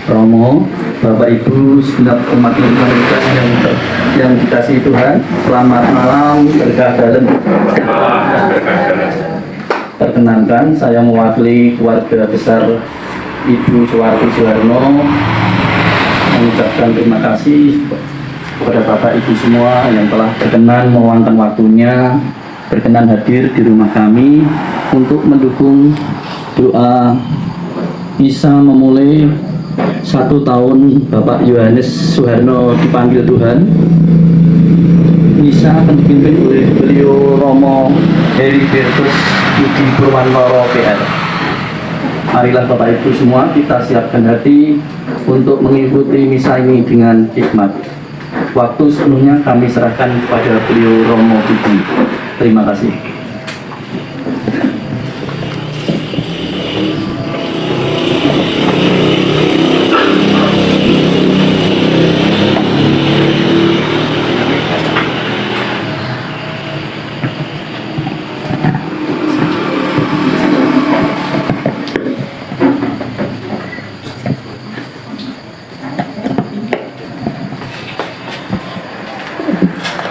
Romo, Bapak Ibu, segenap umat Indonesia yang dikasihi Tuhan, selamat malam, berkah dalam. Perkenankan, saya mewakili keluarga besar Ibu Suwarti Suharno mengucapkan terima kasih kepada Bapak Ibu semua yang telah berkenan meluangkan waktunya, berkenan hadir di rumah kami untuk mendukung doa bisa memulai 1 tahun Bapak Yohanes Suharno dipanggil Tuhan. Misa akan dipimpin oleh beliau Romo Heribertus Budi Purwanoro PR. Marilah Bapak Ibu semua kita siapkan hati untuk mengikuti misa ini dengan hikmat. Waktu sepenuhnya kami serahkan kepada beliau Romo Budi. Terima kasih.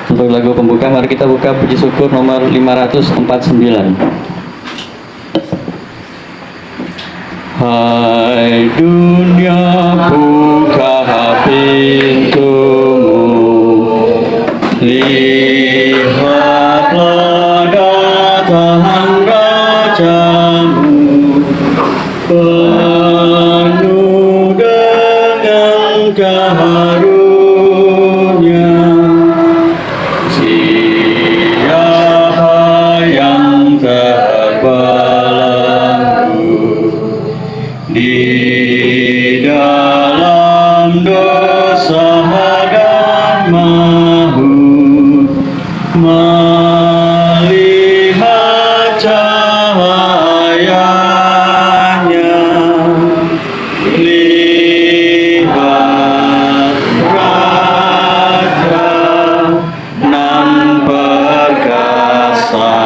Untuk lagu pembuka, mari kita buka puji syukur nomor 549. Hai dunia, buka pintumu, lihatlah datang rajamu, penuh dengan karunia. Siapa yang terbelenggu di dalam dosa dan maut, melihat cahayanya, lihat Raja nan perkasa,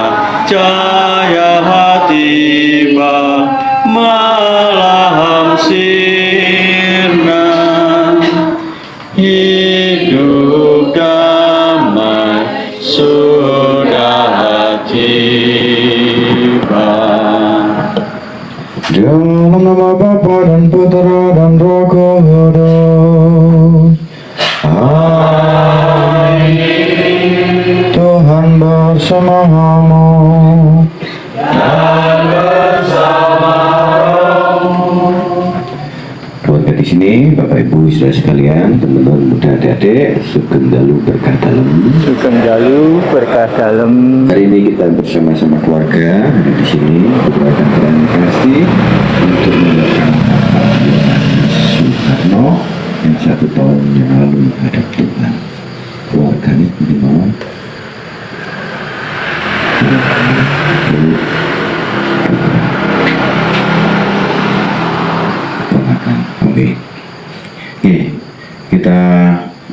cahaya tiba malam sirna, hidup damai sudah tiba. Dalam nama Bapa dan Putra dan Roh Kudus. Amin. Tuhan bersamamu dan bersama rohmu. Keluarga di sini, Bapak Ibu saudara sekalian, teman-teman muda adik-adik, sugeng dalu berkah dalam. Sugeng dalu berkah dalam. Hari ini kita bersama-sama keluarga ada di sini berdoakan perayaan kasih untuk melakukan Bapak Yohanes Suharno yang 1 tahun yang lalu menghadap Tuhan. Keluarga ini bagaimana? Oke, kita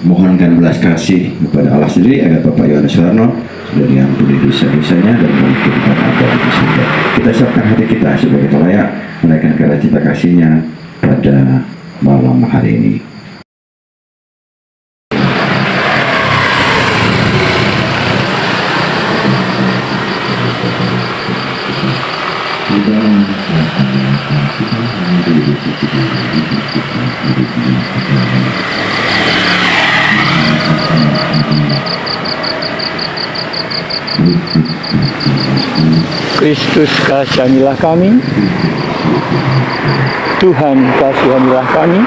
mohonkan belas kasih kepada Allah sendiri agar Bapak Yohanes Suharno sudah diampuni dosa-dosanya dan mungkin pada abadi di surga. Kita siapkan hati kita supaya kita layak menaikkan karya cinta kasihnya pada malam hari ini. Kristus kasihanilah kami, Tuhan kasihanilah kami.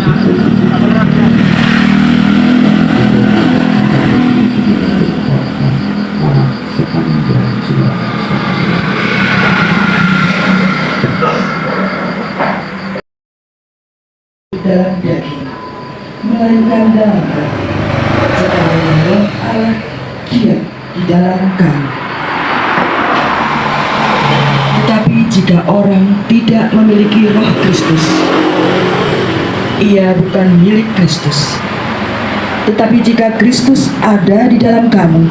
Dengan melainkan dalam kamu. Sekarang Roh Allah diam di dalam kamu. Tetapi jika orang tidak memiliki Roh Kristus, ia bukan milik Kristus. Tetapi jika Kristus ada di dalam kamu,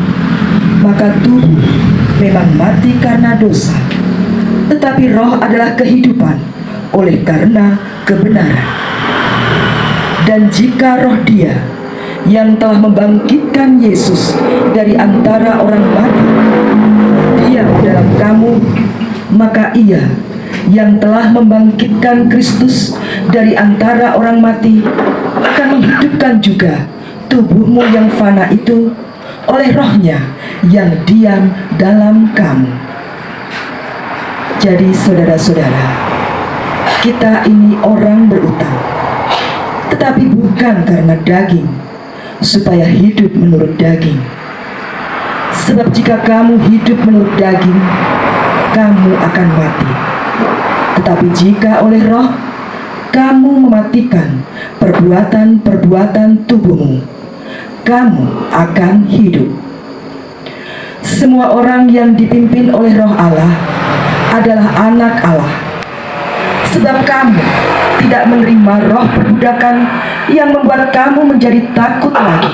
maka tubuh memang mati karena dosa, tetapi roh adalah kehidupan oleh karena kebenaran. Dan jika roh Dia yang telah membangkitkan Yesus dari antara orang mati diam dalam kamu, maka Ia yang telah membangkitkan Kristus dari antara orang mati akan menghidupkan juga tubuhmu yang fana itu oleh Roh-Nya yang diam dalam kamu. Jadi saudara-saudara, kita ini orang berutang, tetapi bukan karena daging, supaya hidup menurut daging. Sebab jika kamu hidup menurut daging, kamu akan mati. Tetapi jika oleh Roh kamu mematikan perbuatan-perbuatan tubuhmu, kamu akan hidup. Semua orang yang dipimpin oleh Roh Allah adalah anak Allah. Sebab kamu tidak menerima roh perbudakan yang membuat kamu menjadi takut lagi,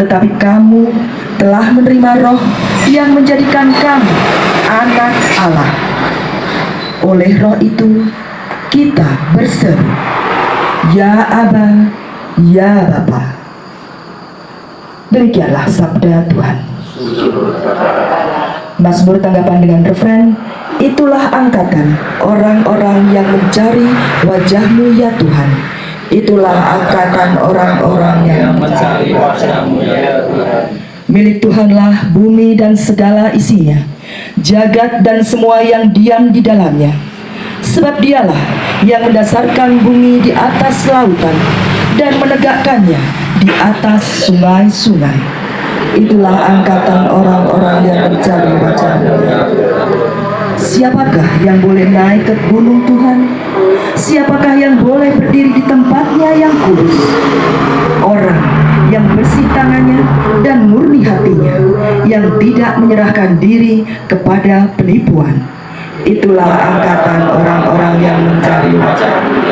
tetapi kamu telah menerima Roh yang menjadikan kamu anak Allah. Oleh Roh itu kita berseru, Ya Aba, Ya Bapa. Demikianlah sabda Tuhan. Mazmur tanggapan dengan refren, itulah angkatan orang-orang yang mencari wajah-Mu ya Tuhan. Itulah angkatan orang-orang yang mencari wajah-Mu ya Tuhan. Milik Tuhanlah bumi dan segala isinya, jagat dan semua yang diam di dalamnya. Sebab Dialah yang mendasarkan bumi di atas lautan dan menegakkannya di atas sungai-sungai. Itulah angkatan orang-orang yang mencari wajah-Mu. Siapakah yang boleh naik ke gunung Tuhan? Siapakah yang boleh berdiri di tempatnya yang kudus? Orang yang bersih tangannya dan murni hatinya, yang tidak menyerahkan diri kepada penipuan. Itulah angkatan orang-orang yang mencari wajah-Mu.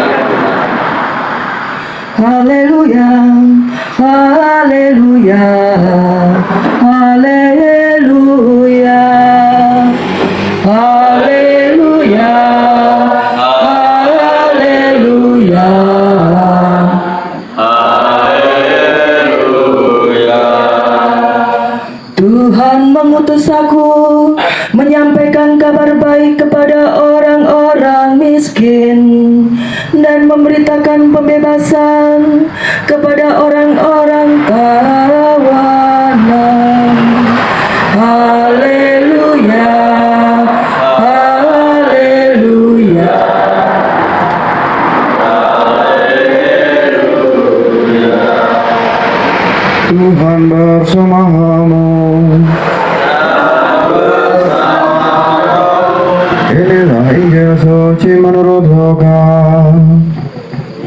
Haleluya, haleluya, haleluya, haleluya, haleluya, haleluya. Tuhan mengutus aku menyampaikan kabar baik kepada orang-orang miskin dan memberitakan pembebasan kepada orang-orang tawanan. Haleluya, haleluya, haleluya. Tuhan bersamamu. Inilah Injil suci menurut Lukas.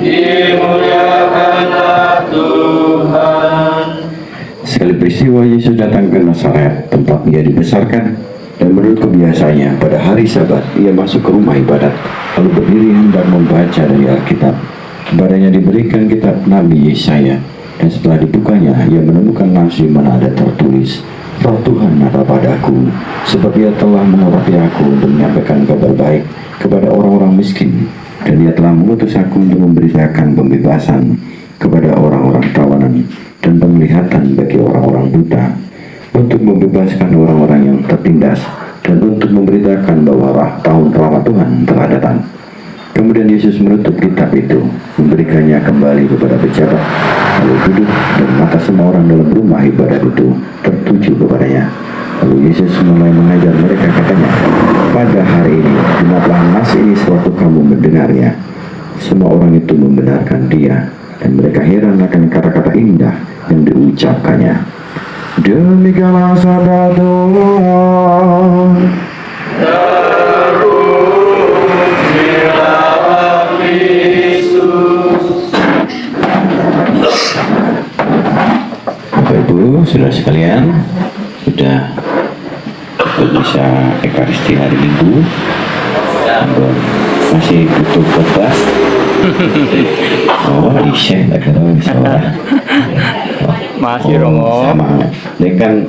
Dimuliakanlah Tuhan. Sekali peristiwa Yesus datang ke Nazaret, tempat Ia dibesarkan, dan menurut kebiasaannya pada hari Sabat Ia masuk ke rumah ibadat, lalu berdiri hendak membaca dari Alkitab. Kepadanya diberikan kitab Nabi Yesaya, dan setelah dibukanya Ia menemukan nasi mana ada tertulis, Roh Tuhan ada padaku, sebab Ia telah mengurapi aku untuk menyampaikan kabar baik kepada orang-orang miskin, dan Ia telah mengutus aku untuk memberitakan pembebasan kepada orang-orang tawanan dan penglihatan bagi orang-orang buta, untuk membebaskan orang-orang yang tertindas, dan untuk memberitakan bahwa tahun rahmat Tuhan telah datang. Kemudian Yesus menutup kitab itu, memberikannya kembali kepada pejabat, lalu duduk, dan mata semua orang dalam rumah ibadat itu tertuju kepadanya. Lalu Yesus mulai mengajar mereka, katanya, pada hari ini genaplah nas ini sewaktu kamu mendengarnya. Semua orang itu membenarkan Dia, dan mereka heran akan kata-kata indah yang diucapkannya. Demikianlah sabda Tuhan. Bapak Ibu, saudara sekalian, sudah ikut misa Ekaristi hari Minggu. Ampun, masih butuh khotbah. Oh, isya, tak kira misalnya. Masih Romo. Sama. Ini kan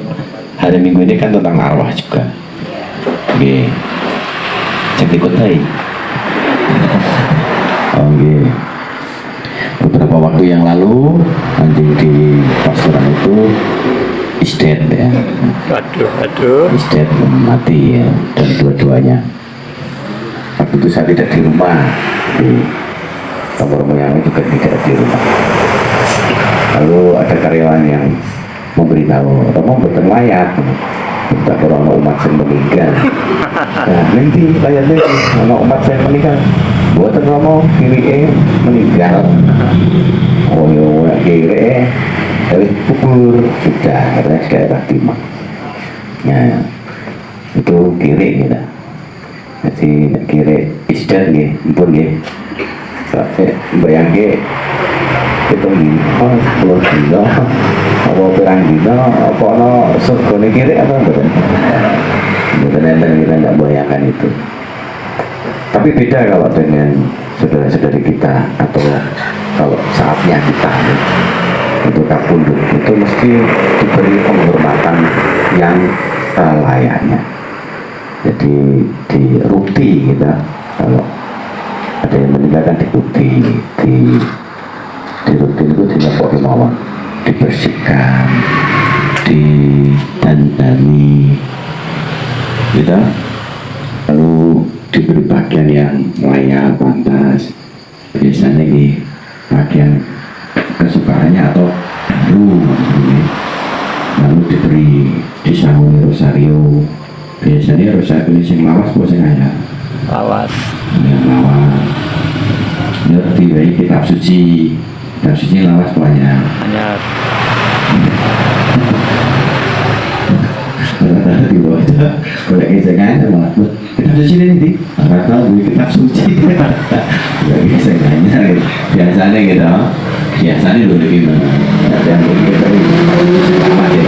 hari Minggu ini kan tentang arwah juga. Oke, cek dikotai. Oke. Beberapa waktu yang lalu anjing di pastoran itu isdet ya, Aduh. isdet mati ya, dan dua-duanya. Waktu itu saya tidak di rumah, di kamar moyangnya juga tidak di rumah. Lalu ada karyawan yang memberitahu, Romo betul layat, tak orang umat saya meninggal. Nah, nanti layat lagi, umat saya meninggal. Buatan Romo kiri meninggal. Oh ya kiri dari kubur sudah katanya daerah timur. Nah itu kiri gitu. Jadi kiri isdan gitu, pun gitu. Bayangke itu lima, 10 kilo, apa pirang kilo, apa no surgone kiri apa betul? Betul kita tidak bayangkan itu. Tapi beda kalau dengan saudara-saudari kita atau kalau saatnya kita itu kapundut itu mesti diberi penghormatan yang layaknya. Jadi di rukti kita kalau ada yang meninggalkan di rukti di rukti itu dinyapok mawon, dibersihkan, didandani, gitu. Lalu diberi pakaian yang layak, pantas, biasanya di pakaian kesukaannya atau baru, lalu diberi disangoni rosario. Biasanya rosario ini sing lawas apa sing anyar? Lawas. Yang lawas. Ngerti baik kitab suci lawas banyak. Hanya Di bawah itu boleh kesengaja malah kitab suci ini nih nggak tahu gue kitab suci nggak kesengaja gitu. biasanya dulu gimana ada yang kita sama aja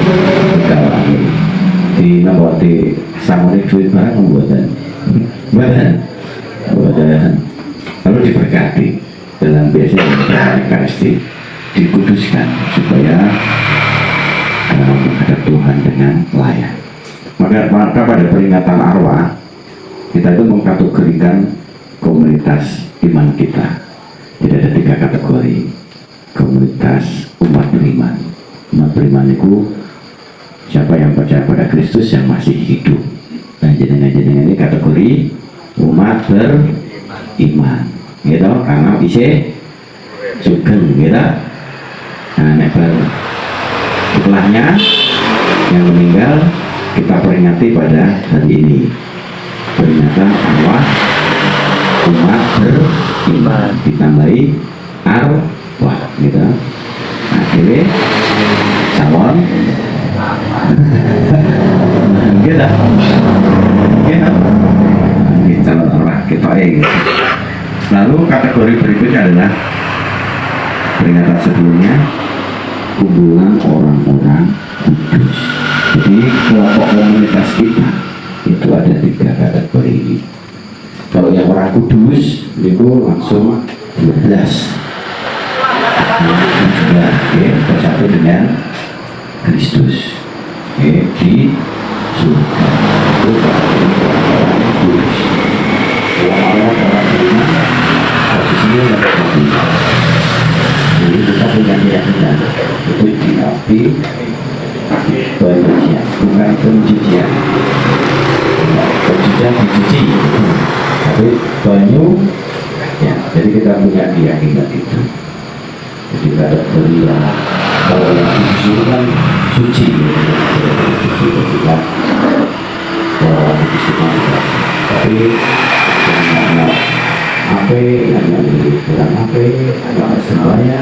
kalau di nomor di sama duit barang pembuatan lalu diberkati dalam biasanya Ekaristi dikuduskan supaya menghadap Tuhan dengan layak. Maka pada peringatan arwah kita itu mengkategorikan komunitas iman kita. Jadi ada 3 kategori. Komunitas umat beriman. Umat beriman itu siapa yang percaya pada Kristus yang masih hidup. Nah jenengan ini kategori umat beriman. Gitu, karena bisa sugeng gitu. Nah setelahnya yang meninggal kita peringati pada hari ini, peringatan arwah umat beriman ditambahi arwah gitu. Akhirnya calon gitu calon arwah kita gitu. Lalu kategori berikutnya adalah peringatan sebelumnya kumpulan orang-orang kudus. Jadi kelompok komunitas kita itu ada 3 kategori ini. Kalau yang orang kudus itu langsung 12 juga bersatu dengan Kristus di surga. Itu orang kudus. Orang-orang beriman posisinya yang berbeda. Jadi kita punya keyakinan itu diapi pencucian, bukan pencucian. Pencucian dicuci, tapi banyu ya. Jadi kita punya keyakinan itu. Jadi ada berilah kalau yang kudus itu kan suci, suci ketika orang kudus itu tapi apa yang kurang apa semuanya